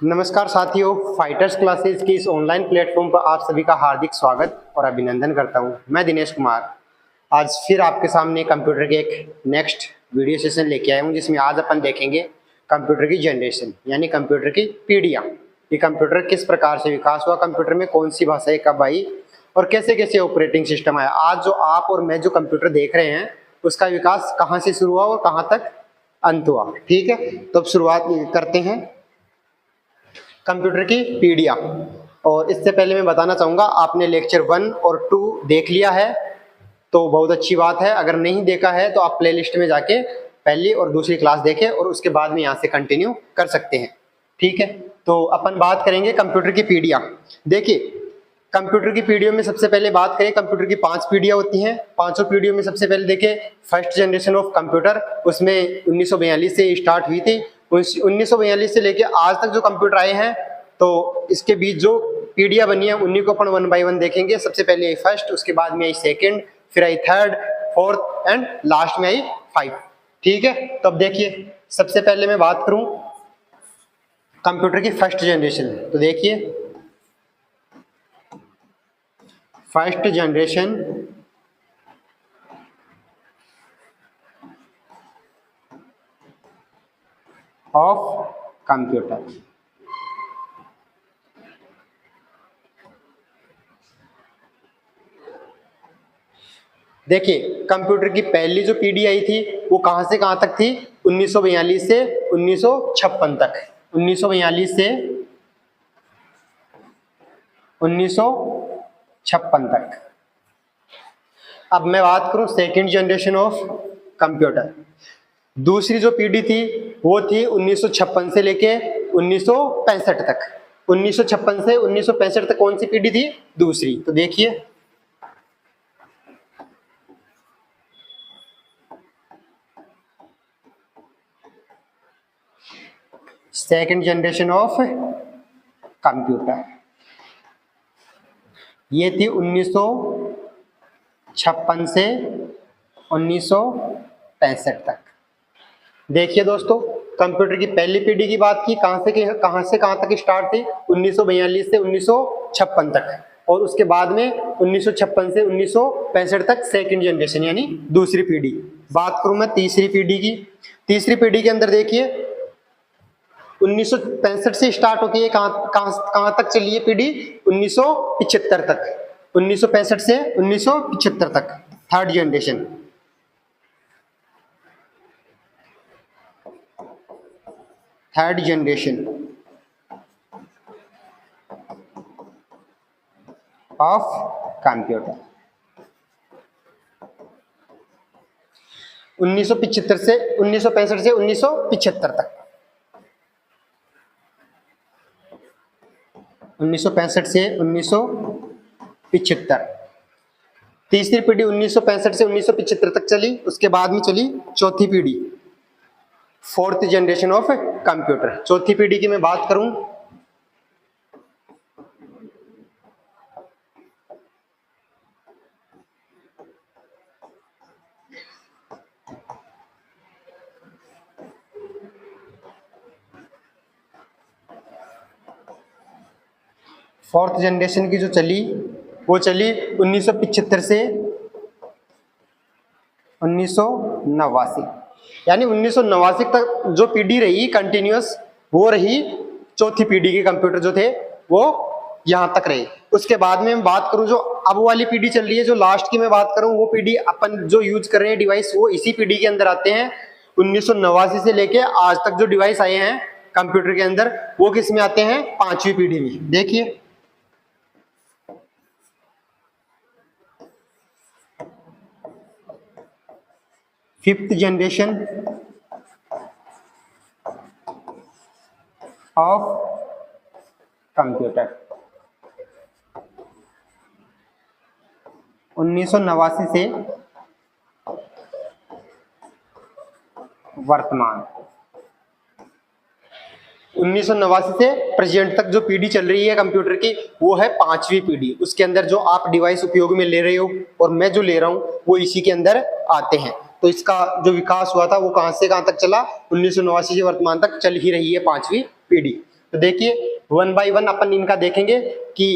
नमस्कार साथियों, fighters classes की इस ऑनलाइन प्लेटफॉर्म पर आप सभी का हार्दिक स्वागत और अभिनंदन करता हूं। मैं दिनेश कुमार आज फिर आपके सामने कंप्यूटर के एक नेक्स्ट वीडियो सेशन लेके आया हूं, जिसमें आज अपन देखेंगे कंप्यूटर की जनरेशन यानी कंप्यूटर की पीढ़ियां। ये कंप्यूटर किस प्रकार से विकास हुआ, कंप्यूटर में कौन सी भाषाएं कब आई और कैसे कैसे ऑपरेटिंग सिस्टम आया। आज जो आप और मैं जो कंप्यूटर देख रहे हैं उसका विकास कहाँ से शुरू हुआ और कहाँ तक अंत हुआ। ठीक है, तो अब शुरुआत करते हैं कंप्यूटर की पीढ़ियां। और इससे पहले मैं बताना चाहूँगा, आपने लेक्चर 1 और 2 देख लिया है तो बहुत अच्छी बात है। अगर नहीं देखा है तो आप प्लेलिस्ट में जाके पहली और दूसरी क्लास देखें और उसके बाद में यहाँ से कंटिन्यू कर सकते हैं। ठीक है, तो अपन बात करेंगे कंप्यूटर की पीढ़ियां। देखिए, कंप्यूटर की पीढ़ियों में सबसे पहले बात करें, कंप्यूटर की 5 पीढ़ियां होती हैं। पांचों पीढ़ियों में सबसे पहले देखें फर्स्ट जनरेशन ऑफ कंप्यूटर, उसमें 1942 से स्टार्ट हुई थी। 1942 से लेके आज तक जो कंप्यूटर आए हैं, तो इसके बीच जो पीढ़ियां बनी है उन्हीं को अपन 1 बाय 1 देखेंगे। सबसे पहले आई फर्स्ट, उसके बाद में आई सेकंड, फिर आई थर्ड, फोर्थ एंड लास्ट में आई 5। ठीक है, तो अब देखिए सबसे पहले मैं बात करूं कंप्यूटर की फर्स्ट जनरेशन। तो देखिए फर्स्ट जनरेशन ऑफ कंप्यूटर। देखिए, कंप्यूटर की पहली जो पीढ़ी आई थी वो कहां से कहां तक थी? 1942 से 1956 तक। 1942 से 1956 तक। अब मैं बात करूं सेकेंड जनरेशन ऑफ कंप्यूटर। दूसरी जो पीढ़ी थी वो थी 1956 से लेके 1965 तक। 1956 से 1965 तक कौन सी पीढ़ी थी? दूसरी। तो देखिए सेकेंड जनरेशन ऑफ कंप्यूटर, ये थी 1956 से 1965 तक। देखिए दोस्तों, कंप्यूटर की पहली पीढ़ी की बात की, कहां से कहां तक स्टार्ट थी? 1942 से 1956 तक। और उसके बाद में 1956 से 1965 तक सेकंड जनरेशन यानी दूसरी पीढ़ी। बात करूं मैं तीसरी पीढ़ी की। तीसरी पीढ़ी के अंदर देखिए 1965 से स्टार्ट होती है, कहां तक चली है पीढ़ी? 1975 तक। 1965 से 1975 तक third generation. Third generation of computer 1965 से 1975 तक। 1965 से 1975। तीसरी पीढ़ी 1965 से 1975 तक चली। उसके बाद में चली चौथी पीढ़ी, फोर्थ जनरेशन ऑफ कंप्यूटर। चौथी पीढ़ी की मैं बात करूं, फोर्थ जनरेशन की जो चली वो चली 1975 से 1989, यानी 1989 तक जो पीढ़ी रही कंटिन्यूअस, वो रही चौथी पीढ़ी के कंप्यूटर जो थे वो यहां तक रहे। उसके बाद में मैं बात करूं जो अब वाली पीढ़ी चल रही है, जो लास्ट की मैं बात करूं, वो पीढ़ी अपन जो यूज कर रहे हैं डिवाइस, वो इसी पीढ़ी के अंदर आते हैं। 1989 से लेके आज तक जो डिवाइस आए हैं कंप्यूटर के अंदर, वो किस में आते हैं? 5वीं पीढ़ी में। देखिए फिफ्थ जनरेशन ऑफ कंप्यूटर 1989 से वर्तमान। 1989 से प्रेजेंट तक जो पीढ़ी चल रही है कंप्यूटर की, वो है 5वीं पीढ़ी। उसके अंदर जो आप डिवाइस उपयोग में ले रहे हो और मैं जो ले रहा हूं वो इसी के अंदर आते हैं। तो इसका जो विकास हुआ था वो कहां से कहां तक चला? 1989 से वर्तमान तक चल ही रही है 5वीं पीढ़ी। तो देखिए वन बाय वन अपन इनका देखेंगे कि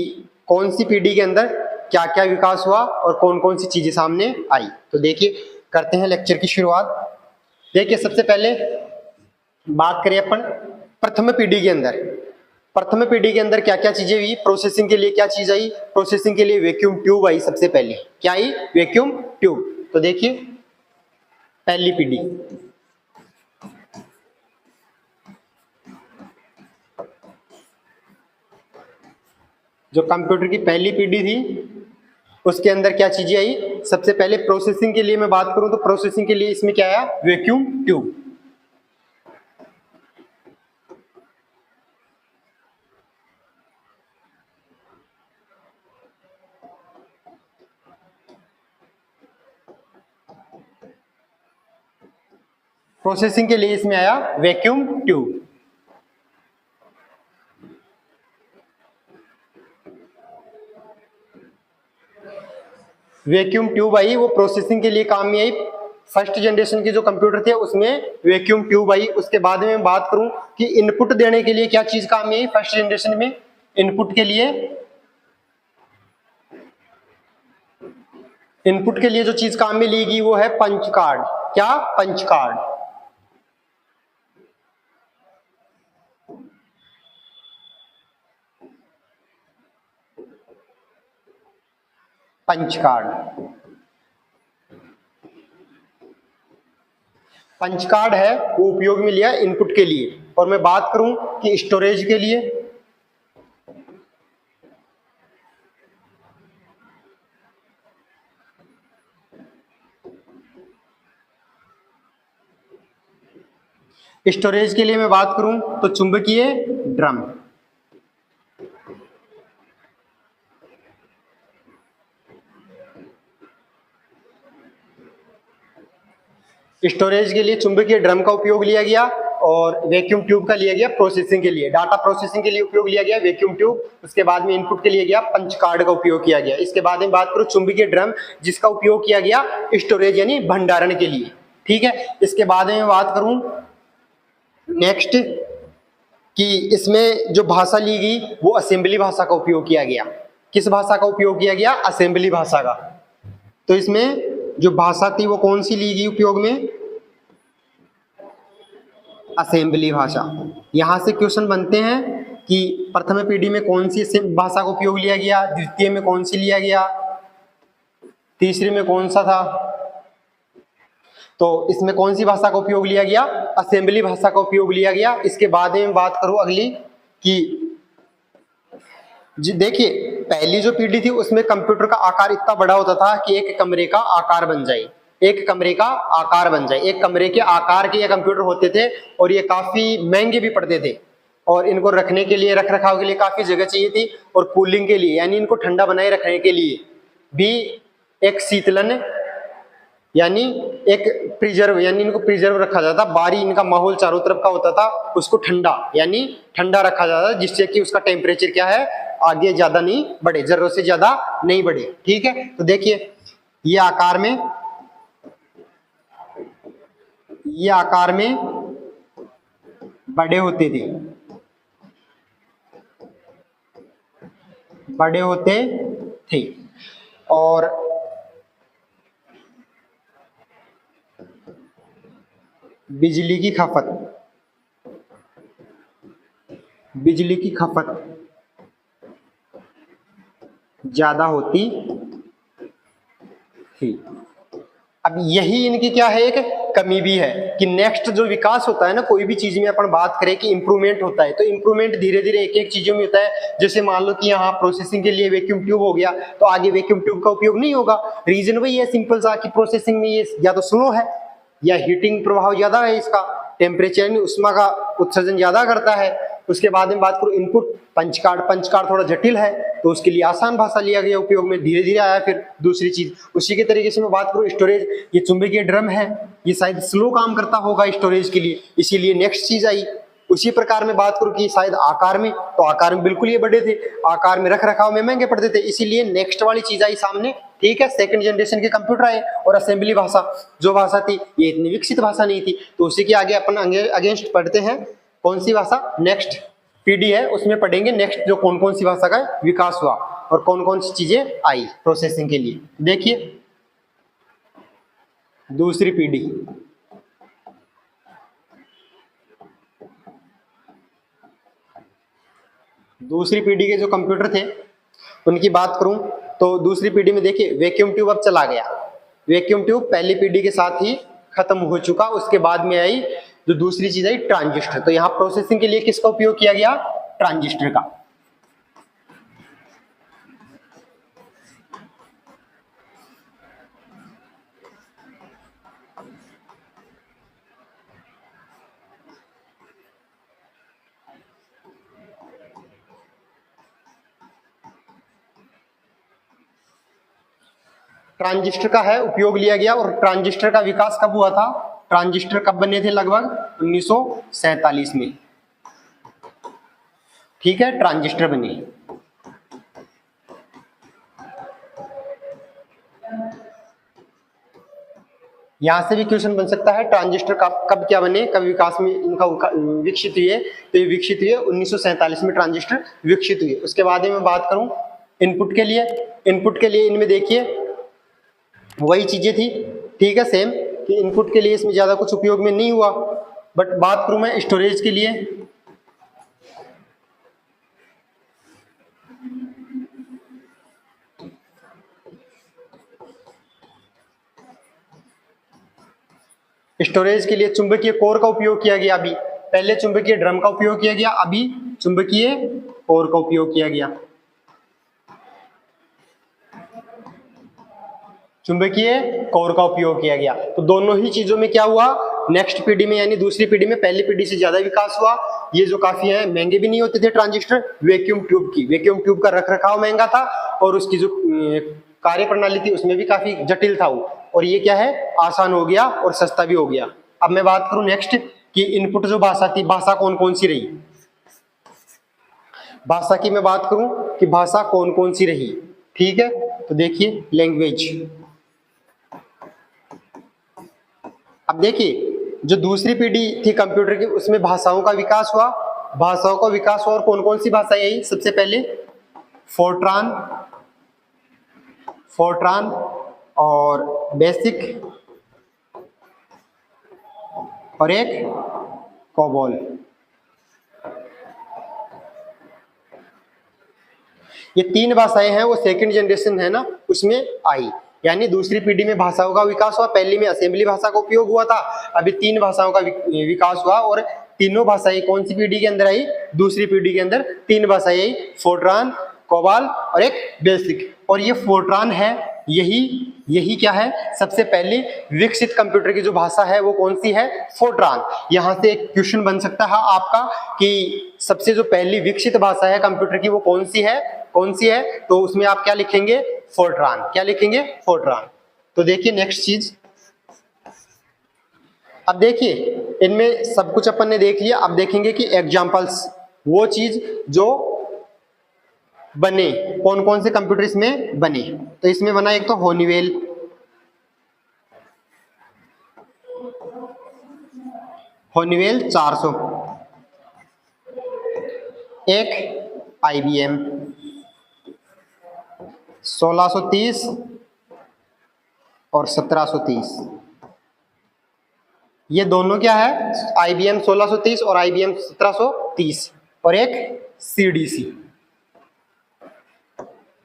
कौन सी पीढ़ी के अंदर क्या क्या विकास हुआ और कौन कौन सी चीजें सामने आई। तो देखिए करते हैं लेक्चर की शुरुआत। देखिए सबसे पहले बात करें अपन प्रथम पीढ़ी के अंदर। प्रथम पीढ़ी के अंदर क्या क्या चीजें हुई, प्रोसेसिंग के लिए क्या चीज आई, प्रोसेसिंग के लिए वैक्यूम ट्यूब आई। सबसे पहले क्या आई, वैक्यूम ट्यूब। तो देखिए पहली पीढ़ी, जो कंप्यूटर की पहली पीढ़ी थी उसके अंदर क्या चीजें आई। सबसे पहले प्रोसेसिंग के लिए मैं बात करूं तो प्रोसेसिंग के लिए इसमें क्या आया, वैक्यूम ट्यूब। प्रोसेसिंग के लिए इसमें आया वैक्यूम ट्यूब। वैक्यूम ट्यूब आई, वो प्रोसेसिंग के लिए काम में आई। फर्स्ट जनरेशन के जो कंप्यूटर थे उसमें वैक्यूम ट्यूब आई। उसके बाद में मैं बात करूं कि इनपुट देने के लिए क्या चीज काम में आई फर्स्ट जनरेशन में। इनपुट के लिए जो चीज काम में ली गई वो है पंच कार्ड। क्या, punch card. Punch card, punch card है वो उपयोग में लिया इनपुट के लिए। और मैं बात करूं कि स्टोरेज के लिए, स्टोरेज के लिए मैं बात करूं तो चुंबकीय ड्रम। स्टोरेज के लिए चुंबकीय ड्रम का उपयोग लिया गया और वैक्यूम ट्यूब का लिया गया प्रोसेसिंग के लिए। डाटा प्रोसेसिंग के लिए उपयोग लिया गया वैक्यूम ट्यूब। उसके बाद में इनपुट के लिए गया पंच कार्ड का उपयोग किया गया। इसके बाद में बात करूं चुंबकीय ड्रम, जिसका उपयोग किया गया स्टोरेज यानी भंडारण के लिए। ठीक है, इसके बाद में बात करूं नेक्स्ट कि इसमें जो भाषा ली गई वो असेंबली भाषा का उपयोग किया गया। किस भाषा का उपयोग किया गया, असेंबली भाषा का। तो इसमें जो भाषा थी वो कौन सी ली गई उपयोग में, असेंबली भाषा। यहां से क्वेश्चन बनते हैं कि प्रथम पीढ़ी में कौन सी भाषा का उपयोग लिया गया, द्वितीय में कौन सी लिया गया, तीसरी में कौन सा था। तो इसमें कौन सी भाषा का उपयोग लिया गया, असेंबली भाषा का उपयोग लिया गया। इसके बाद में बात करूं अगली कि देखिए पहली जो पीढ़ी थी उसमें कंप्यूटर का आकार इतना बड़ा होता था कि एक कमरे का आकार बन जाए। एक कमरे का आकार बन जाए, एक कमरे के आकार के ये कंप्यूटर होते थे और ये काफी महंगे भी पड़ते थे। और इनको रखने के लिए, रख रखाव के लिए काफी जगह चाहिए थी। और कूलिंग के लिए यानी इनको ठंडा बनाए रखने के लिए भी एक शीतलन यानी एक प्रिजर्व यानी इनको प्रिजर्व रखा जाता। बाहरी इनका माहौल चारों तरफ का होता था, उसको ठंडा यानी ठंडा रखा जाता जिससे कि उसका टेम्परेचर क्या है, आगे ज्यादा नहीं बढ़े, जरूरत से ज्यादा नहीं बढ़े। ठीक है, तो देखिए ये आकार में बड़े होते थे। और बिजली की खपत ज्यादा होती थी। अब यही इनकी क्या है, एक कमी भी है कि नेक्स्ट जो विकास होता है ना, कोई भी चीज में अपन बात करें कि इंप्रूवमेंट होता है तो इंप्रूवमेंट धीरे धीरे एक एक चीजों में होता है। जैसे मान लो कि यहाँ प्रोसेसिंग के लिए वैक्यूम ट्यूब हो गया तो आगे वैक्यूम ट्यूब का उपयोग नहीं होगा। रीजन वही है सिंपल सा कि प्रोसेसिंग में ये या तो स्लो है या हीटिंग प्रभाव ज्यादा है, इसका टेम्परेचर यानी उष्मा का उत्सर्जन ज्यादा करता है। उसके बाद में बात करूं इनपुट, पंच कार्ड थोड़ा जटिल है तो उसके लिए आसान भाषा लिया गया उपयोग में, धीरे धीरे आया फिर दूसरी चीज। उसी के तरीके से मैं बात करूं स्टोरेज, ये चुंबकीय ड्रम है, ये शायद स्लो काम करता होगा स्टोरेज के लिए, इसीलिए नेक्स्ट चीज आई। उसी प्रकार में बात करूं कि शायद आकार में, तो आकार में बिल्कुल ये बड़े थे, आकार में रख रखाव में महंगे पड़ते थे, इसीलिए नेक्स्ट वाली चीज आई सामने। ठीक है, सेकंड जनरेशन के कंप्यूटर आए और असेंबली भाषा जो भाषा थी ये इतनी विकसित भाषा नहीं थी। तो उसी के आगे अपन अगेंस्ट पढ़ते हैं कौन सी भाषा, नेक्स्ट पीढ़ी है उसमें पढ़ेंगे नेक्स्ट जो कौन कौन सी भाषा का विकास हुआ और कौन कौन सी चीजें आई प्रोसेसिंग के लिए। देखिए दूसरी पीढ़ी, दूसरी पीढ़ी के जो कंप्यूटर थे उनकी बात करूं तो दूसरी पीढ़ी में देखिए वैक्यूम ट्यूब अब चला गया। वैक्यूम ट्यूब पहली पीढ़ी के साथ ही खत्म हो चुका, उसके बाद में आई जो दूसरी चीज आई ट्रांजिस्टर। तो यहाँ प्रोसेसिंग के लिए किसका उपयोग किया गया? ट्रांजिस्टर का। ट्रांजिस्टर का है उपयोग लिया गया। और ट्रांजिस्टर का विकास कब हुआ था? ट्रांजिस्टर कब बने थे? लगभग 1947 में। ठीक है, ट्रांजिस्टर बने। यहां से भी क्वेश्चन बन सकता है ट्रांजिस्टर कब क्या बने, कब विकास में इनका विकसित हुए। तो ये विकसित हुए 1947 में ट्रांजिस्टर विकसित हुए। उसके बाद में मैं बात करूं इनपुट के लिए, इनपुट के लिए इनमें देखिए वही चीजें थी, ठीक है, सेम कि इनपुट के लिए इसमें ज्यादा कुछ उपयोग में नहीं हुआ। बट बात करूं मैं स्टोरेज के लिए, स्टोरेज के लिए चुंबकीय कोर का उपयोग किया गया। अभी पहले चुंबकीय ड्रम का उपयोग किया गया, अभी चुंबकीय कोर का उपयोग किया गया। चुंबकीय कोर का उपयोग किया गया। तो दोनों ही चीजों में क्या हुआ? नेक्स्ट पीढ़ी में यानी दूसरी पीढ़ी में पहली पीढ़ी से ज्यादा विकास हुआ। ये जो काफी है महंगे भी नहीं होते थे ट्रांजिस्टर। वैक्यूम ट्यूब की, वैक्यूम ट्यूब का रखरखाव महंगा था और उसकी जो कार्य प्रणाली थी उसमें भी काफी जटिल था वो। और ये क्या है, आसान हो गया और सस्ता भी हो गया। अब मैं बात करूं नेक्स्ट कि इनपुट जो भाषा थी, भाषा कौन कौन सी रही। भाषा की मैं बात करूं कि भाषा कौन कौन सी रही, ठीक है, तो देखिए लैंग्वेज। अब देखिए जो दूसरी पीढ़ी थी कंप्यूटर की उसमें भाषाओं का विकास हुआ। भाषाओं का विकास हुआ और कौन कौन सी भाषाएं आई? सबसे पहले फोर्ट्रान, फोर्ट्रान और बेसिक और एक कोबोल। ये तीन भाषाएं हैं वो सेकंड जनरेशन है ना उसमें आई। यानी दूसरी पीढ़ी में भाषाओं का विकास हुआ, पहली में असेंबली भाषा का उपयोग हुआ था, अभी तीन भाषाओं का विकास हुआ। और तीनों भाषाएं कौन सी पीढ़ी के अंदर आई? दूसरी पीढ़ी के अंदर तीन भाषाएं आई, फोर्ट्रान, कोबाल और एक बेसिक। और ये फोर्ट्रान है, यही क्या है, सबसे पहली विकसित कंप्यूटर की जो भाषा है वो कौन सी है? फोर्ट्रान। यहां से एक क्वेश्चन बन सकता है आपका कि सबसे जो पहली विकसित भाषा है कंप्यूटर की वो कौन सी है, कौन सी है? तो उसमें आप क्या लिखेंगे? फोर्ट्रान। क्या लिखेंगे? फोर्ट्रान। तो देखिए नेक्स्ट चीज, अब देखिए इनमें सब कुछ अपन ने देख लिया। अब देखेंगे कि एग्जांपल्स, वो चीज जो बने, कौन कौन से कंप्यूटर इसमें बने। तो इसमें बना एक तो होनीवेल, होनीवेल 400, एक आईबीएम 1630 और 1730। ये दोनों क्या है? आईबीएम 1630 और आईबीएम 1730 और एक सीडीसी।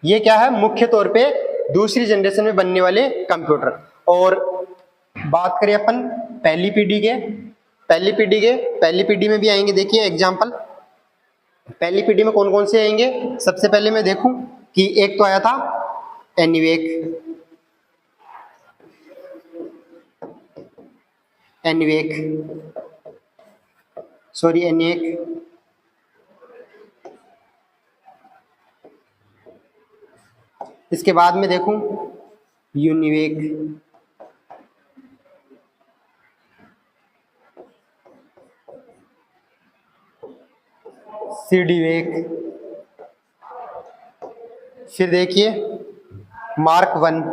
ये क्या है? मुख्य तौर पे दूसरी जनरेशन में बनने वाले कंप्यूटर। और बात करें अपन पहली पीढ़ी के, पहली पीढ़ी में भी आएंगे। देखिए एग्जांपल, पहली पीढ़ी में कौन कौन से आएंगे? सबसे पहले मैं देखूं कि एक तो आया था एनीवेक, एनीवेक। इसके बाद में देखूं यूनिवेक, सीडीवेक। फिर देखिए मार्क 1,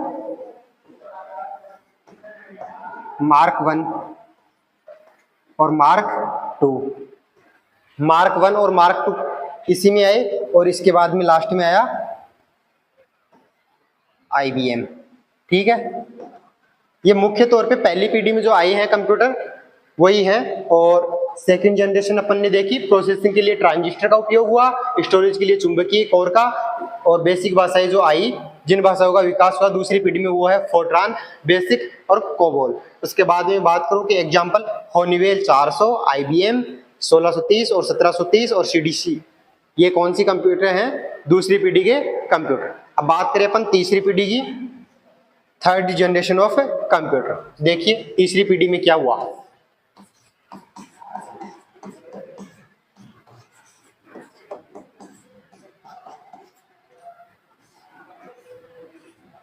और मार्क 2। मार्क 1 और मार्क 2 इसी में आए, और इसके बाद में लास्ट में आया IBM। ठीक है, ये मुख्य तौर पे पहली पीढ़ी में जो आए हैं कंप्यूटर वही है। और सेकंड जनरेशन अपन ने देखी, प्रोसेसिंग के लिए ट्रांजिस्टर का उपयोग हुआ, स्टोरेज के लिए चुंबकीय कोर का, और बेसिक भाषाएं जो आई, जिन भाषाओं का विकास हुआ दूसरी पीढ़ी में वो है फोर्ट्रान, बेसिक और कोबोल। उसके बाद में बात करूं कि एग्जांपल हॉनीवेल 400, IBM 1630 और 1730 और CDC, ये कौन सी कंप्यूटर हैं? दूसरी पीढ़ी के कंप्यूटर। अब बात करें अपन तीसरी पीढ़ी की, थर्ड जनरेशन ऑफ कंप्यूटर। देखिए तीसरी पीढ़ी में क्या हुआ।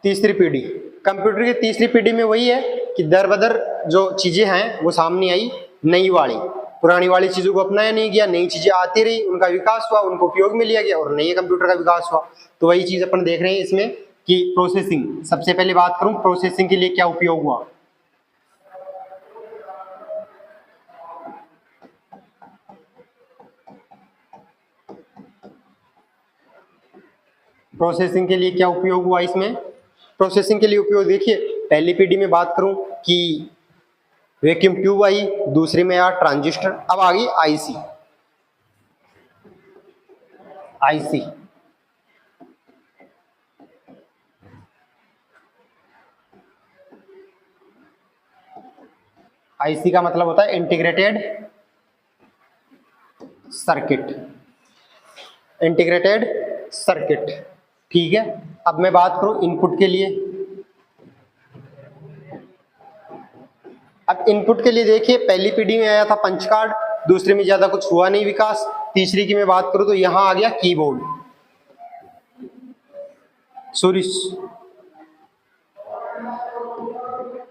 तीसरी पीढ़ी कंप्यूटर की तीसरी पीढ़ी में वही है कि दर बदर जो चीजें हैं वो सामने आई, नई वाली, पुरानी वाली चीजों को अपनाया नहीं गया, नई चीजें आती रही, उनका विकास हुआ, उनको उपयोग में लिया गया और नए कंप्यूटर का विकास हुआ। तो वही चीज अपन देख रहे हैं इसमें कि प्रोसेसिंग, सबसे पहले बात करूं प्रोसेसिंग के लिए क्या उपयोग हुआ। प्रोसेसिंग के लिए क्या उपयोग हुआ इसमें? प्रोसेसिंग के लिए उपयोग देखिए, पहली पीढ़ी में बात करूं कि वैक्यूम ट्यूब आई, दूसरी में आया ट्रांजिस्टर, अब आ गई आईसी। आईसी आईसी का मतलब होता है इंटीग्रेटेड सर्किट, इंटीग्रेटेड सर्किट। ठीक है, अब मैं बात करूं इनपुट के लिए। अब इनपुट के लिए देखिए, पहली पीढ़ी में आया था पंच कार्ड, दूसरे में ज्यादा कुछ हुआ नहीं विकास। तीसरी की मैं बात करूं तो यहां आ गया कीबोर्ड, सॉरी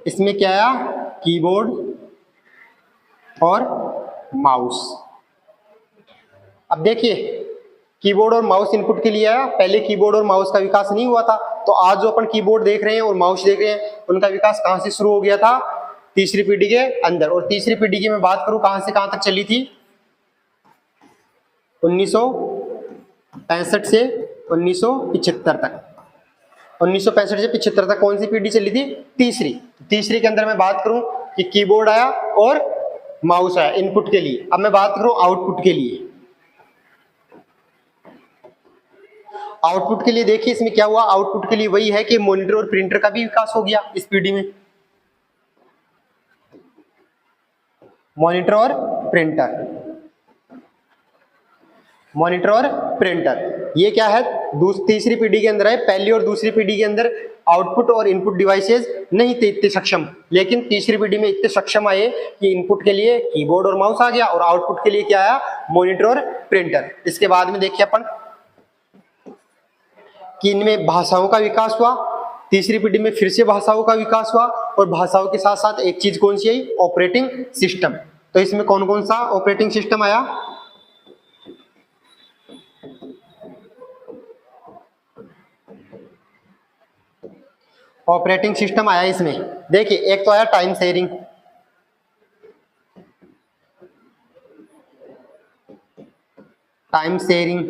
इसमें क्या आया? कीबोर्ड और माउस। अब देखिए कीबोर्ड और माउस इनपुट के लिए आया, पहले कीबोर्ड और माउस का विकास नहीं हुआ था। तो आज जो अपन कीबोर्ड देख रहे हैं और माउस देख रहे हैं उनका विकास कहां से शुरू हो गया था? तीसरी पीढ़ी के अंदर। और तीसरी पीढ़ी की मैं बात करूं कहां से कहां तक चली थी? 1965 से 1975 तक। 1965 से 75 तक कौन सी पीढ़ी चली थी? तीसरी। तीसरी के अंदर मैं बात करूं कि कीबोर्ड आया और माउस आया इनपुट के लिए। अब मैं बात करूं आउटपुट के लिए। आउटपुट के लिए देखिए इसमें क्या हुआ। आउटपुट के लिए वही है कि मॉनिटर और प्रिंटर का भी विकास हो गया इस पीढ़ी में। मॉनिटर और प्रिंटर, मॉनिटर और प्रिंटर, ये क्या है? तीसरी पीढ़ी के अंदर है। पहली और दूसरी पीढ़ी के अंदर आउटपुट और इनपुट डिवाइसेस नहीं थे इतने सक्षम, लेकिन तीसरी पीढ़ी में इतने सक्षम आए कि इनपुट के लिए कीबोर्ड और माउस आ गया और आउटपुट के लिए क्या आया? मॉनिटर और प्रिंटर। इसके बाद में देखिए अपन कि इनमें भाषाओं का विकास हुआ। तीसरी पीढ़ी में फिर से भाषाओं का विकास हुआ और भाषाओं के साथ साथ एक चीज कौन सी आई? Operating system. तो इसमें कौन कौन सा ऑपरेटिंग सिस्टम आया? ऑपरेटिंग सिस्टम आया इसमें। देखिए एक तो आया टाइम शेयरिंग, टाइम शेयरिंग,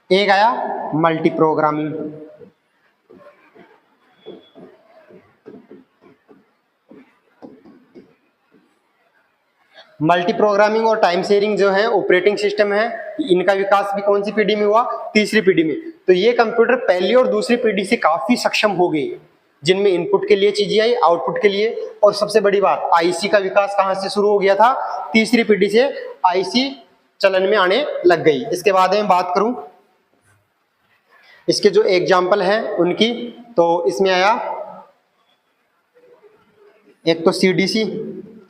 एक आया मल्टी प्रोग्रामिंग, मल्टी प्रोग्रामिंग और टाइम शेयरिंग जो है ऑपरेटिंग सिस्टम है, इनका विकास भी कौन सी पीढ़ी में हुआ? तीसरी पीढ़ी में। तो ये कंप्यूटर पहली और दूसरी पीढ़ी से काफी सक्षम हो गए, जिनमें इनपुट के लिए चीजें आई, आउटपुट के लिए। और सबसे बड़ी बात, आईसी का विकास कहां से शुरू हो गया था? तीसरी पीढ़ी से आईसी चलन में आने लग गई। इसके बाद में बात करूं इसके जो एग्जाम्पल है उनकी, तो इसमें आया एक तो सीडीसी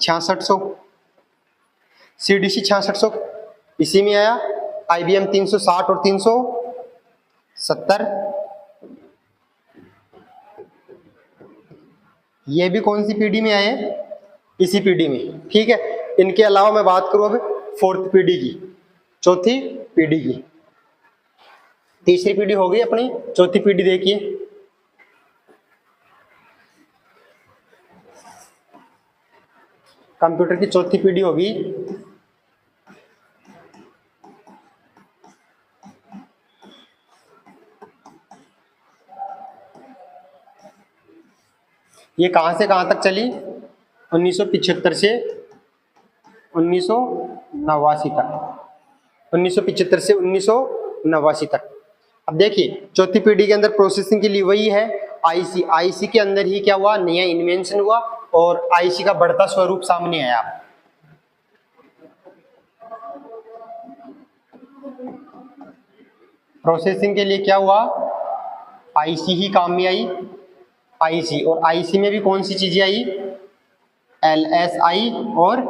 6600, सीडीसी 6600 इसी में आया। IBM 360 और 370, ये भी कौन सी पीढ़ी में आए? इसी पीढ़ी में। ठीक है, इनके अलावा मैं बात करूं अब फोर्थ पीढ़ी की, चौथी पीढ़ी की। तीसरी पीढ़ी हो गई अपनी, चौथी पीढ़ी देखिए। कंप्यूटर की चौथी पीढ़ी होगी ये कहाँ से कहाँ तक चली? 1975 से 1989 तक, 1975 से 1989 तक। अब देखिए चौथी पीढ़ी के अंदर प्रोसेसिंग के लिए वही है आईसी। आईसी के अंदर ही क्या हुआ? नया इन्वेंशन हुआ और आईसी का बढ़ता स्वरूप सामने आया। प्रोसेसिंग के लिए क्या हुआ? आईसी ही काम में आई, आईसी। और आईसी में भी कौन सी चीजें आई? एलएसआई और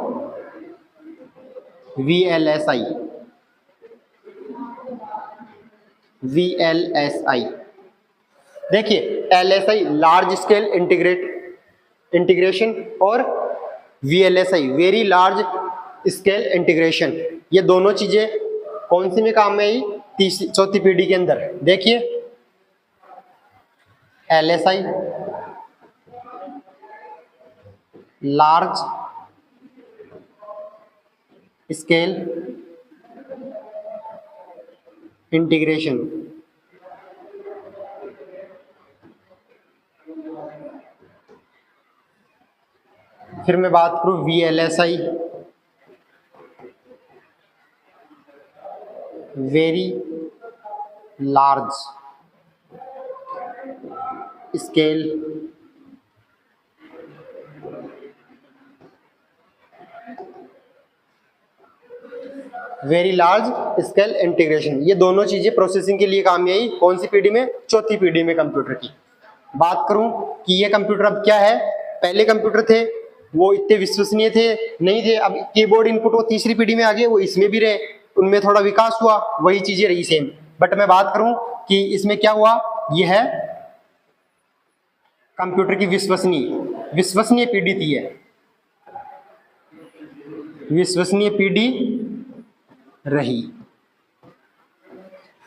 वीएलएसआई। वीएलएसआई देखिए, एलएसआई लार्ज स्केल इंटीग्रेशन और VLSI very large scale integration, ये दोनों चीजें कौन सी में काम में आई? चौथी पीढ़ी के अंदर। देखिए एलएसआई लार्ज स्केल इंटीग्रेशन, फिर मैं बात करूं VLSI very large scale very large scale integration, ये दोनों चीजें प्रोसेसिंग के लिए काम में आई। कौन सी पीढ़ी में? चौथी पीढ़ी में कंप्यूटर की। बात करूं कि ये कंप्यूटर अब क्या है? पहले कंप्यूटर थे वो इतने विश्वसनीय थे नहीं थे, अब कीबोर्ड इनपुट वो तीसरी पीढ़ी में आ गए, वो इसमें भी रहे, उनमें थोड़ा विकास हुआ, वही चीजें रही सेम। बट मैं बात करूं कि इसमें क्या हुआ, यह है कंप्यूटर की विश्वसनीय पीढ़ी थी, है विश्वसनीय पीढ़ी रही।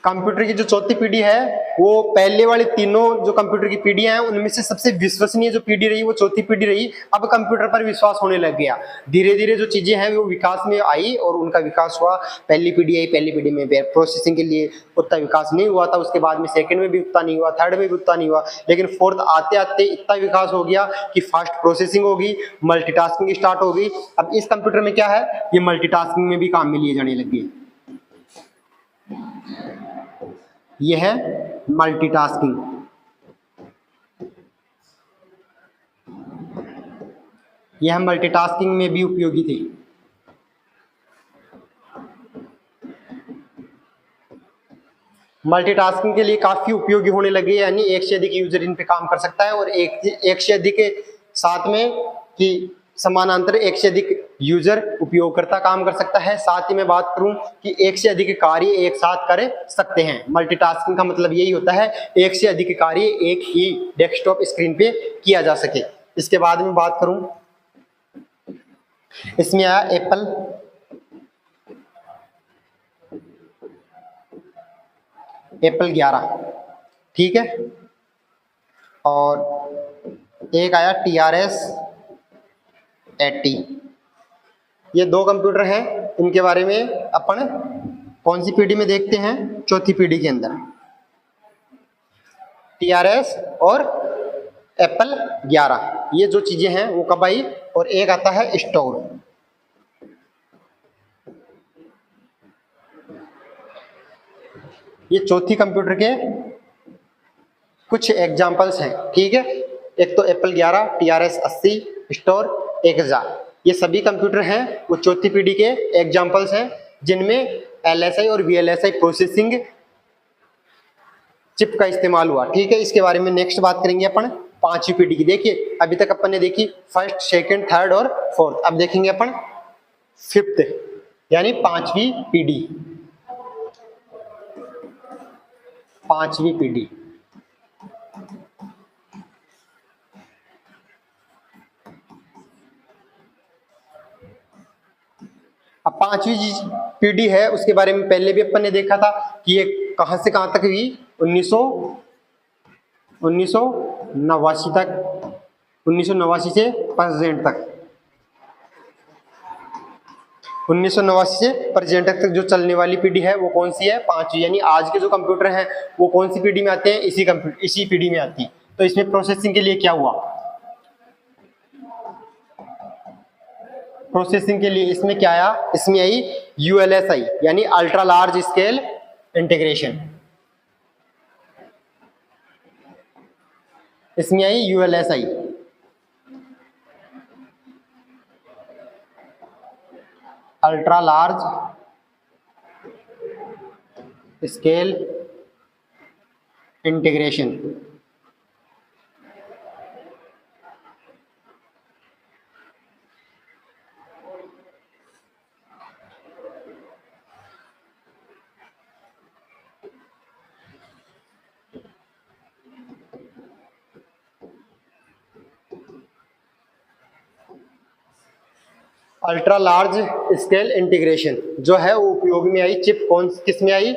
कंप्यूटर की जो चौथी पीढ़ी है वो पहले वाली तीनों जो कंप्यूटर की पीढ़ियां हैं उनमें से सबसे विश्वसनीय जो पीढ़ी रही वो चौथी पीढ़ी रही। अब कंप्यूटर पर विश्वास होने लग गया, धीरे धीरे जो चीजें हैं वो विकास में आई और उनका विकास हुआ। पहली पीढ़ी आई, पहली पीढ़ी में प्रोसेसिंग के लिए उतना विकास नहीं हुआ था, उसके बाद में सेकंड में भी उतना नहीं हुआ, थर्ड में भी उतना नहीं हुआ, लेकिन फोर्थ आते आते इतना विकास हो गया कि फास्ट प्रोसेसिंग होगी, मल्टीटास्किंग स्टार्ट होगी। अब इस कंप्यूटर में क्या है, ये मल्टीटास्किंग में भी काम में लिए जाने लग गए। यह है मल्टीटास्किंग। यह मल्टीटास्किंग में भी उपयोगी थी। मल्टीटास्किंग के लिए काफी उपयोगी होने लगे, यानी एक से अधिक यूजर इन पे काम कर सकता है और एक से अधिक के साथ में कि समानांतर एक से अधिक यूजर उपयोगकर्ता काम कर सकता है। साथ ही मैं बात करूं कि एक से अधिक कार्य एक साथ कर सकते हैं। मल्टीटास्किंग का मतलब यही होता है एक से अधिक कार्य एक ही डेस्कटॉप स्क्रीन पे किया जा सके। इसके बाद में बात करूं, इसमें आया एप्पल 11, ठीक है, और एक आया TRS 80। ये दो कंप्यूटर हैं, इनके बारे में अपन कौन सी पीढ़ी में देखते हैं, चौथी पीढ़ी के अंदर, TRS और एप्पल 11। ये जो चीजें हैं वो कब आई, और एक आता है स्टोर। ये चौथी कंप्यूटर के कुछ एग्जांपल्स हैं, ठीक है। एक तो एप्पल 11, TRS 80, स्टोर 1000, ये सभी कंप्यूटर हैं वो चौथी पीढ़ी के एग्जांपल्स हैं जिनमें LSI और VLSI प्रोसेसिंग चिप का इस्तेमाल हुआ, ठीक है। इसके बारे में नेक्स्ट बात करेंगे अपन पांचवी पीढ़ी की। देखिए अभी तक अपन ने देखी फर्स्ट, सेकंड, थर्ड और फोर्थ, अब देखेंगे अपन फिफ्थ यानी पांचवी पीढ़ी। पांचवी पीढ़ी अब पांचवी पीढ़ी है उसके बारे में पहले भी अपन ने देखा था कि ये कहां से कहां तक हुई, 1989 तक, 1989 से प्रेजेंट तक, 1989 से प्रेजेंट तक जो चलने वाली पीढ़ी है वो कौन सी है, पांचवी। यानी आज के जो कंप्यूटर हैं वो कौन सी पीढ़ी में आते हैं, इसी पीढ़ी में आती है। तो इसमें प्रोसेसिंग के लिए क्या हुआ, प्रोसेसिंग के लिए इसमें क्या आया, इसमें आई ULSI यानी अल्ट्रा लार्ज स्केल इंटीग्रेशन, इसमें आई ULSI। Ultra large scale integration. Ultra large scale integration जो है वो उपयोग में आई चिप कौन किस में आई,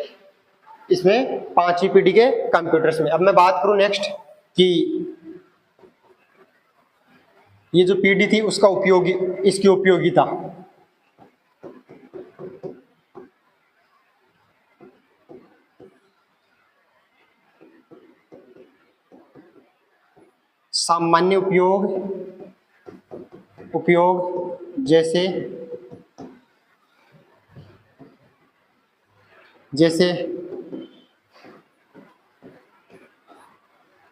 इसमें 5वीं पीढ़ी के कंप्यूटर्स में। अब मैं बात करूं नेक्स्ट कि ये जो पीढ़ी थी उसका उपयोगी, इसकी उपयोगिता। सामान्य उपयोग जैसे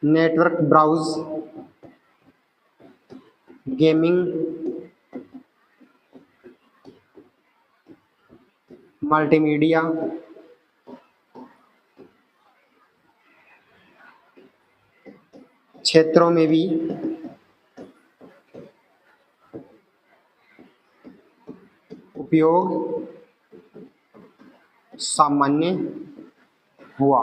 नेटवर्क ब्राउज, गेमिंग, मल्टीमीडिया, क्षेत्रों में भी उपयोग सामान्य हुआ।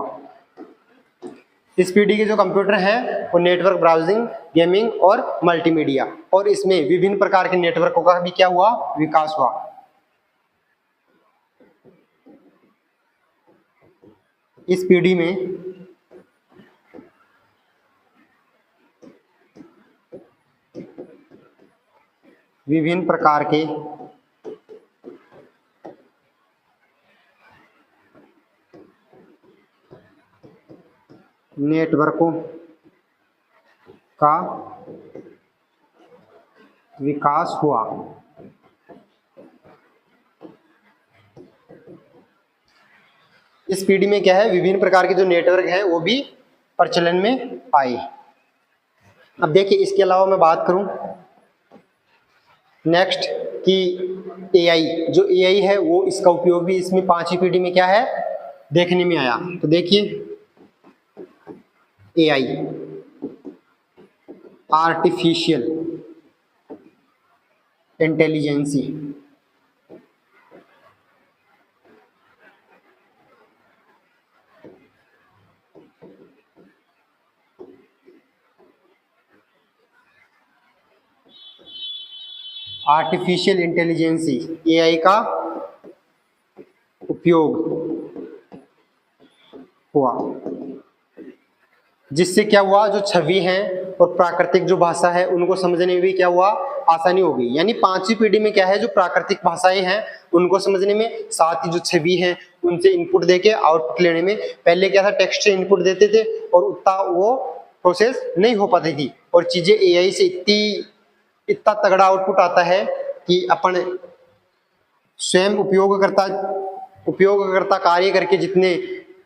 इस पीढ़ी के जो कंप्यूटर हैं वो नेटवर्क ब्राउजिंग, गेमिंग और मल्टीमीडिया, और इसमें विभिन्न प्रकार के नेटवर्कों का भी क्या हुआ, विकास हुआ। इस पीढ़ी में विभिन्न प्रकार के नेटवर्कों का विकास हुआ। इस पीढ़ी में क्या है, विभिन्न प्रकार के जो नेटवर्क हैं वो भी प्रचलन में आए। अब देखिए इसके अलावा मैं बात करूं नेक्स्ट कि AI, जो AI है वो इसका उपयोग भी इसमें 5वीं पीढ़ी में क्या है, देखने में आया। तो देखिए AI artificial intelligence, artificial intelligence AI का उपयोग हुआ, जिससे क्या हुआ, जो छवि है और प्राकृतिक जो भाषा है उनको समझने में भी क्या हुआ, आसानी हो गई। यानी 5वीं पीढ़ी में क्या है, जो प्राकृतिक भाषाएं हैं उनको समझने में, साथ ही जो छवि है उनसे इनपुट देके आउटपुट लेने में, पहले क्या था टेक्स्ट से इनपुट देते थे और उतना वो प्रोसेस नहीं हो पाती थी, और चीजें AI से इतना तगड़ा आउटपुट आता है कि अपन स्वयं उपयोगकर्ता कार्य करके जितने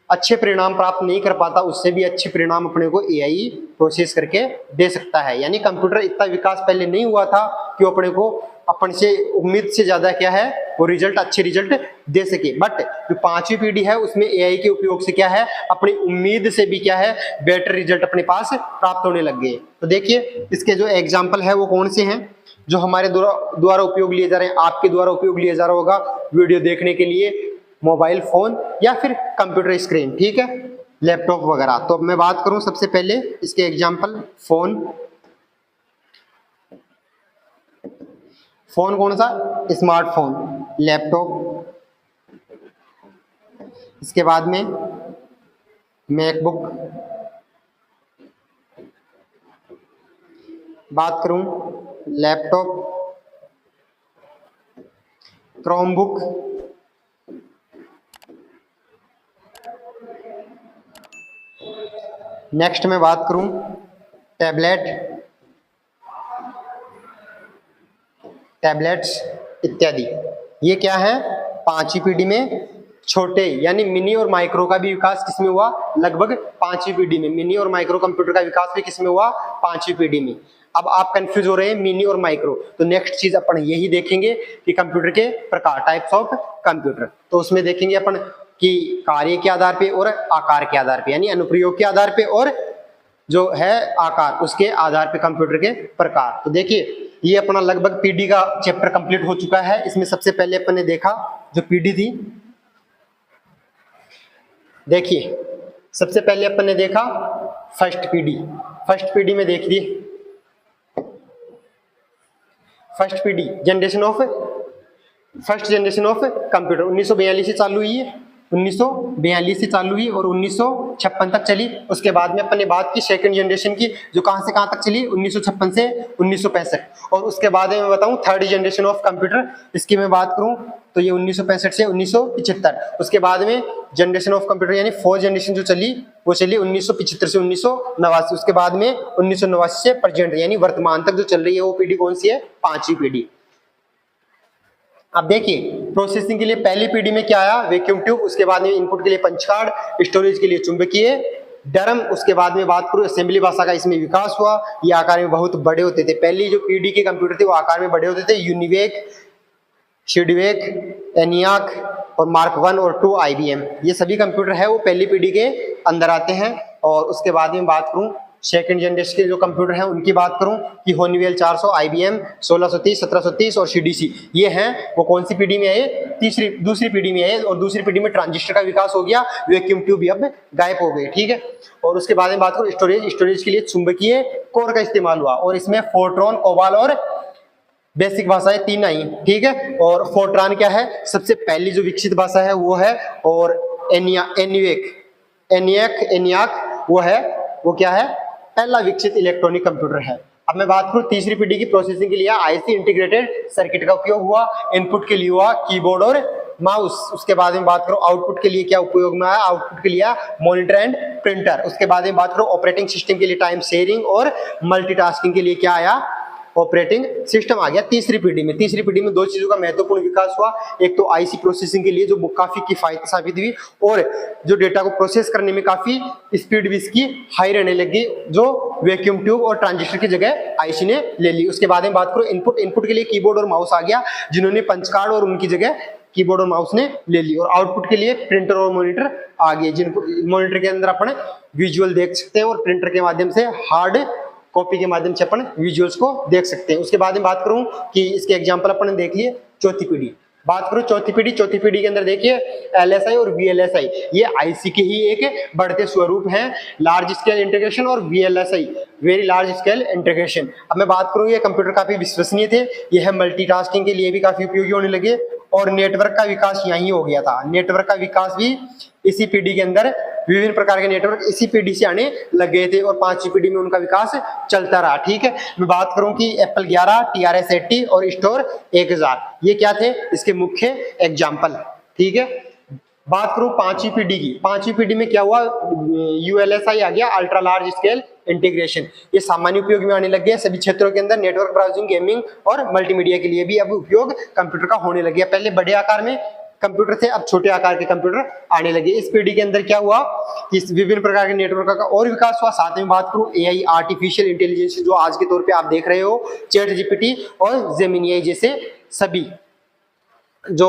अच्छे परिणाम प्राप्त नहीं कर पाता, उससे भी अच्छे परिणाम अपने को AI प्रोसेस करके दे सकता है। यानी कंप्यूटर इतना विकास पहले नहीं हुआ था कि वो अपने को अपन से उम्मीद से ज्यादा क्या है वो रिजल्ट, अच्छे रिजल्ट दे सके। बट जो 5वीं पीढ़ी है उसमें AI के उपयोग से क्या है, अपनी उम्मीद से भी क्या है बेटर रिजल्ट अपने पास प्राप्त होने लग गए। तो देखिए इसके जो एग्जाम्पल है वो कौन से हैं जो हमारे द्वारा उपयोग लिए जा रहे हैं, आपके द्वारा उपयोग लिया जा रहा होगा वीडियो देखने के लिए, मोबाइल फोन या फिर कंप्यूटर स्क्रीन, ठीक है, लैपटॉप वगैरह। तो अब मैं बात करूं सबसे पहले इसके एग्जांपल, फोन कौन सा, स्मार्टफोन, लैपटॉप, इसके बाद में मैकबुक, बात करूं लैपटॉप, क्रोमबुक, नेक्स्ट मैं बात करूं टैबलेट्स, इत्यादि। ये क्या है, पांचवी पीढ़ी में छोटे यानी मिनी और माइक्रो का भी विकास किसमें हुआ, लगभग पांचवी पीढ़ी में। मिनी और माइक्रो कंप्यूटर का विकास भी किसमें हुआ, पांचवी पीढ़ी में। अब आप कंफ्यूज हो रहे हैं मिनी और माइक्रो, तो नेक्स्ट चीज अपन यही देखेंगे कि कंप्यूटर के प्रकार, टाइप्स ऑफ कंप्यूटर। तो उसमें देखेंगे अपन कि कार्य के आधार पे और आकार के आधार पे, यानी अनुप्रयोग के आधार पे और जो है आकार, उसके आधार पे कंप्यूटर के प्रकार। तो देखिए ये अपना लगभग पीडी का चैप्टर कंप्लीट हो चुका है। इसमें सबसे पहले अपन ने देखा जो पीडी थी, देखिए सबसे पहले अपन ने देखा फर्स्ट पीडी। फर्स्ट पीडी में देख ली, first PD generation of, first generation of computer 1942 से चालू हुई है, 1942 से चालू हुई और 1956 तक चली। उसके बाद में अपन ने बात की सेकंड जनरेशन की, जो कहां से कहां तक चली, 1956 से 1965। और उसके बाद में मैं बताऊं थर्ड जनरेशन ऑफ कंप्यूटर, इसकी मैं बात करूं तो ये 1965 से 1975। उसके बाद में जनरेशन ऑफ कंप्यूटर यानी फोर्थ जनरेशन जो चली वो चली 1975 से 1989। उसके बाद में 1989 से प्रेजेंट यानी वर्तमान तक जो चल रही है वो पीढ़ी कौन सी है, पांचवी पीढ़ी। अब देखिए प्रोसेसिंग के लिए पहली पीढ़ी में क्या आया, वैक्यूम ट्यूब। उसके बाद में इनपुट के लिए पंच कार्ड, स्टोरेज के लिए चुंबकीय ड्रम। उसके बाद में बात करूं असेंबली भाषा का इसमें विकास हुआ। ये आकार में बहुत बड़े होते थे, पहली जो पीढ़ी के कंप्यूटर थे वो आकार में बड़े होते थे। यूनिवेक, शिडवेक, एनियाक और मार्क 1 और 2 IBM, ये सभी कंप्यूटर है वो पहली पीढ़ी के अंदर आते हैं। और उसके बाद में बात करूं सेकंड जनरेशन के जो कंप्यूटर हैं उनकी बात करूं कि होनीवेल 400, IBM 1630, 1730 और CDC, ये हैं वो कौन सी पीढ़ी में आए, दूसरी पीढ़ी में आए। और दूसरी पीढ़ी में ट्रांजिस्टर का विकास हो गया, वैक्यूम ट्यूब भी अब गायब हो गए, ठीक है। और उसके बाद में बात करूं स्टोरेज के लिए चुंबकीय कोर का इस्तेमाल हुआ और इसमें फोर्ट्रॉन, कोबाल और बेसिक भाषाएं 3 आई, ठीक है। और फोर्ट्रॉन क्या है, सबसे पहली जो विकसित भाषा है वो है। और एनियाक वो है, वो क्या है, पहला विकसित इलेक्ट्रॉनिक कंप्यूटर है। अब मैं बात करूं तीसरी पीढ़ी की, प्रोसेसिंग के लिए आईसी इंटीग्रेटेड सर्किट का उपयोग हुआ। इनपुट के लिए हुआ कीबोर्ड और माउस। उसके बाद में बात करो आउटपुट के लिए क्या उपयोग में आया, आउटपुट के लिए मॉनिटर एंड प्रिंटर। उसके बाद में बात करो ऑपरेटिंग सिस्टम के लिए टाइम शेयरिंग और मल्टीटास्किंग के लिए क्या आया, ऑपरेटिंग सिस्टम आ गया तीसरी पीढ़ी में। तीसरी पीढ़ी में दो चीजों का महत्वपूर्ण विकास हुआ, एक तो आईसी प्रोसेसिंग के लिए जो काफी किफायती साबित हुई और जो डेटा को प्रोसेस करने में काफी स्पीड भी इसकी हाई रहने लगी, जो वैक्यूम ट्यूब और ट्रांजिस्टर की जगह आईसी ने ले ली। उसके बाद में बात करो इनपुट के लिए कीबोर्ड और माउस आ गया, जिन्होंने पंच कार्ड और उनकी जगह कीबोर्ड और माउस ने ले ली। और आउटपुट के लिए प्रिंटर और मॉनिटर आ गए, जिनको मॉनिटर के अंदर अपन विजुअल देख सकते हैं और प्रिंटर के माध्यम से हार्ड कॉपी के माध्यम से अपन विजुअल्स को देख सकते हैं। उसके बाद में बात करूं कि इसके एग्जांपल अपन ने देख लिए चौथी पीढ़ी। बात करूं चौथी पीढ़ी के अंदर देखिए LSI और VLSI, ये आईसी के ही एक बढ़ते स्वरूप हैं। लार्ज स्केल इंटीग्रेशन और VLSI, very large scale integration. अब मैं बात करूं ये कंप्यूटर काफी विश्वसनीय थे, ये है मल्टीटास्किंग के लिए भी काफी उपयोगी होने लगे और नेटवर्क का विकास यहीं हो गया था। नेटवर्क का विकास भी इसी पीढ़ी के अंदर, विभिन्न प्रकार के नेटवर्क इसी पीढ़ी से आने लग गए थे और पांचवी पीढ़ी में उनका विकास चलता रहा, ठीक है। मैं बात करूं कि एप्पल 11, TRS-80 और स्टोर 1000, ये क्या थे, इसके मुख्य एग्जाम्पल, ठीक है। बात करूं पांचवी पीढ़ी की, पांचवी पीढ़ी में क्या हुआ, ULSI आ गया, अल्ट्रा लार्ज स्केल इंटीग्रेशन। ये सामान्य उपयोग में आने लग गया सभी क्षेत्रों के अंदर, नेटवर्क ब्राउजिंग, गेमिंग और मल्टीमीडिया के लिए भी अब उपयोग कंप्यूटर का होने लग गया। पहले बड़े आकार में कंप्यूटर थे, अब छोटे आकार के कंप्यूटर आने लगे। इस पीढ़ी के अंदर क्या हुआ कि विभिन्न प्रकार के नेटवर्क का और विकास हुआ। साथ में बात करूं AI, आर्टिफिशियल इंटेलिजेंस, जो आज के तौर पे आप देख रहे हो, चैट GPT और जेमिनी जैसे सभी जो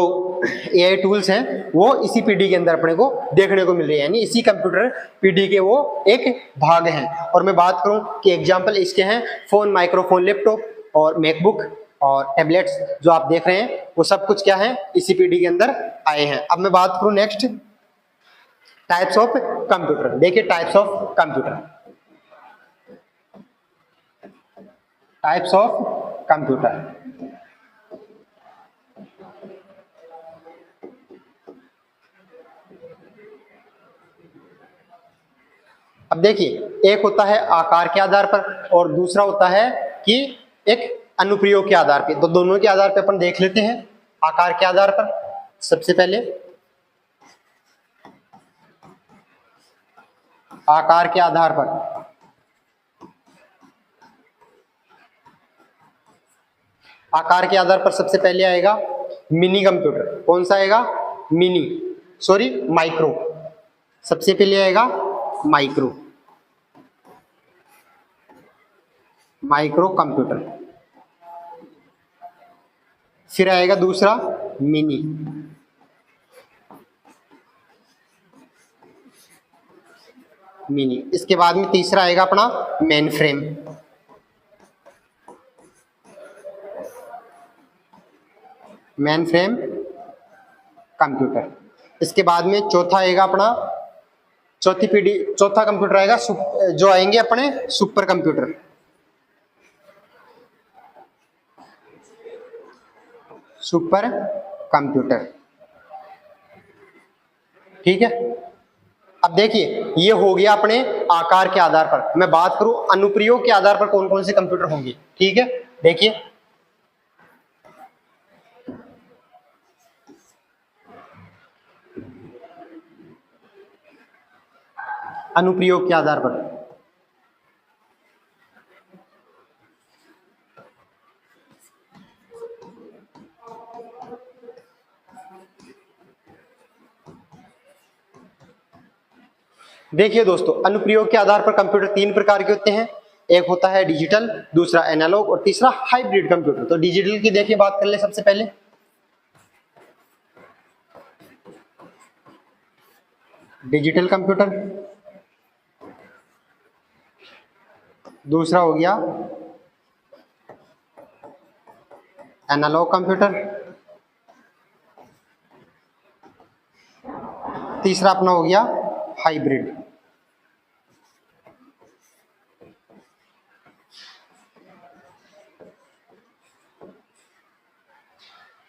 AI टूल्स हैं वो इसी पीढ़ी के अंदर अपने को देखने को मिल रहे हैं, यानी इसी कंप्यूटर पीढ़ी के वो एक भाग हैं। और मैं बात करूं कि एग्जांपल इसके हैं फोन, माइक्रोफोन, लैपटॉप और मैकबुक और टैबलेट्स जो आप देख रहे हैं वो सब कुछ क्या है, इसी पीढ़ी के अंदर आए हैं। अब मैं बात करूं नेक्स्ट टाइप्स ऑफ कंप्यूटर। देखिए types of computer, types of computer. अब देखिए एक होता है आकार के आधार पर और दूसरा होता है कि एक अनुप्रयोग के आधार पे। तो दोनों के आधार पे अपन देख लेते हैं। आकार के आधार पर सबसे पहले आकार के आधार पर आकार के आधार पर सबसे पहले आएगा मिनी कंप्यूटर। कौन सा आएगा? Mini, sorry micro. सबसे पहले आएगा माइक्रो, माइक्रो कंप्यूटर। फिर आएगा दूसरा मिनी, मिनी। इसके बाद में तीसरा आएगा अपना main frame, main frame computer. इसके बाद में चौथा आएगा अपना, चौथी पीढ़ी, चौथा कंप्यूटर आएगा जो आएंगे अपने सुपर कंप्यूटर। सुपर कंप्यूटर, ठीक है। अब देखिए ये हो गया अपने आकार के आधार पर। मैं बात करूं अनुप्रयोग के आधार पर कौन कौन से कंप्यूटर होंगे, ठीक है। देखिए अनुप्रयोग के आधार पर देखिए दोस्तों, अनुप्रयोग के आधार पर कंप्यूटर तीन प्रकार के होते हैं। एक होता है डिजिटल, दूसरा एनालॉग और तीसरा हाइब्रिड कंप्यूटर। तो डिजिटल की देखिए बात कर ले सबसे पहले। डिजिटल कंप्यूटर, दूसरा हो गया एनालॉग कंप्यूटर, तीसरा अपना हो गया हाइब्रिड।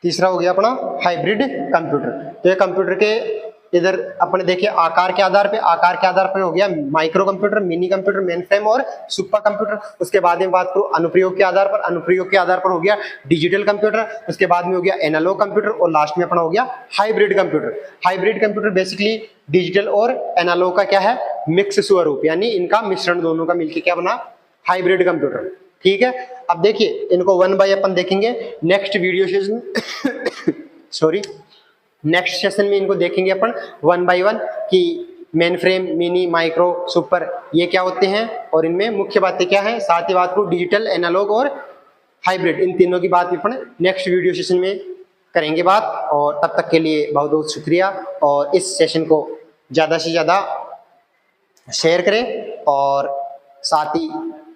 तीसरा हो गया अपना हाइब्रिड कंप्यूटर। तो ये कंप्यूटर के इधर अपने देखिए आकार के आधार पे हो गया micro computer, mini computer, main frame और सुपर कंप्यूटर। उसके बाद में बात करूं अनुप्रयोग के आधार पर हो गया डिजिटल कंप्यूटर, उसके बाद में हो गया एनालॉग कंप्यूटर और लास्ट में अपना हो गया hybrid computer. Hybrid computer basically digital और एनालॉग का क्या है, मिक्स स्वरूप, यानी इनका मिश्रण दोनों का मिलकर क्या बना, हाइब्रिड कंप्यूटर, ठीक है। अब देखिए इनको वन बाय अपन देखेंगे next video session sorry next session में इनको देखेंगे अपन वन बाय वन कि main frame, mini, micro, super ये क्या होते हैं और इनमें मुख्य बातें क्या हैं। साथ ही बात को डिजिटल, एनालॉग और हाइब्रिड, इन तीनों की बात अपन नेक्स्ट वीडियो सेशन में करेंगे बात। और तब तक के लिए बहुत बहुत शुक्रिया और इस सेशन को ज़्यादा से ज़्यादा शेयर करें और साथ ही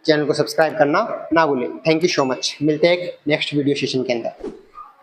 चैनल को सब्सक्राइब करना ना भूलें। Thank you so much. मिलते हैं एक नेक्स्ट वीडियो सेशन के अंदर।